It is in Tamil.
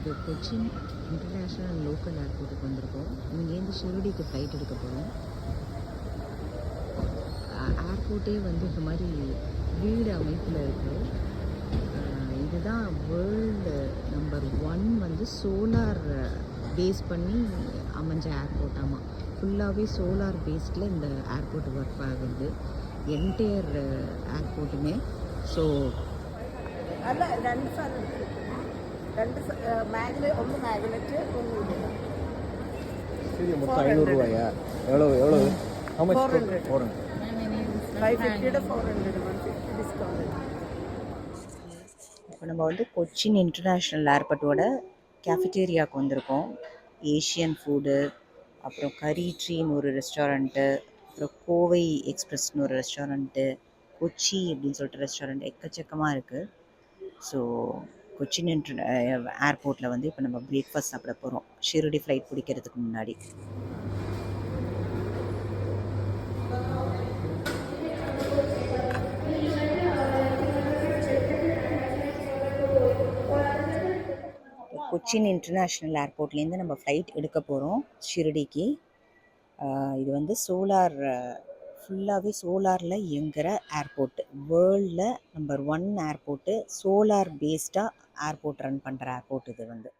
இது கொச்சின் இன்டர்நேஷ்னல் லோக்கல் ஏர்போர்ட்டுக்கு வந்திருக்கோம். இங்கேருந்து ஷிரடிக்கு ஃப்ளைட் எடுக்க போகிறோம். ஏர்போர்ட்டே வந்து இந்த மாதிரி வீடு அமைப்பில் இருக்குது. இதுதான் வேர்ல்டு நம்பர் 1 வந்து சோலார் பேஸ் பண்ணி அமைஞ்ச ஏர்போர்ட்டாமா. ஃபுல்லாகவே சோலார் பேஸ்டில் இந்த ஏர்போர்ட் ஒர்க் ஆகுது. என்டையர் ஏர்போர்ட்டுமே. ஸோ ഒന്ന് മാഗ്നറ്റ് ഒന്ന് சரி மொத்தம் 500 ரூபாயா? எவ்வளோ how much? 400. 550 400 150 டிஸ்கவுண்ட். இப்போ நம்ம வந்து கொச்சின் இன்டர்நேஷ்னல் ஏர்போர்ட்டோட கேஃபிட்டேரியாவுக்கு வந்திருக்கோம். ஏஷியன் ஃபுட்டு, அப்புறம் கரி ட்ரீன்னு ஒரு ரெஸ்டாரண்ட்டு, அப்புறம் கோவை எக்ஸ்பிரஸ்னு ஒரு ரெஸ்டாரண்ட்டு, கொச்சி அப்படின்னு சொல்லிட்டு ரெஸ்டாரண்ட் எக்கச்சக்கமாக இருக்குது. ஸோ கொச்சின் ஏர்போர்ட்டில் வந்து இப்போ நம்ம பிரேக்ஃபாஸ்ட் சாப்பிட போகிறோம் ஷிரடி ஃப்ளைட் பிடிக்கிறதுக்கு முன்னாடி. கொச்சின் இன்டர்நேஷ்னல் ஏர்போர்ட்லேருந்து நம்ம ஃப்ளைட் எடுக்க போகிறோம் ஷிரடிக்கு. இது வந்து ஃபுல்லாகவே சோலாரில் இயங்குகிற ஏர்போர்ட்டு. வேர்ல்டில் நம்பர் 1 ஏர்போர்ட்டு. சோலார் பேஸ்டாக ஏர்போர்ட் ரன் பண்ணுற ஏர்போர்ட் இது வந்து.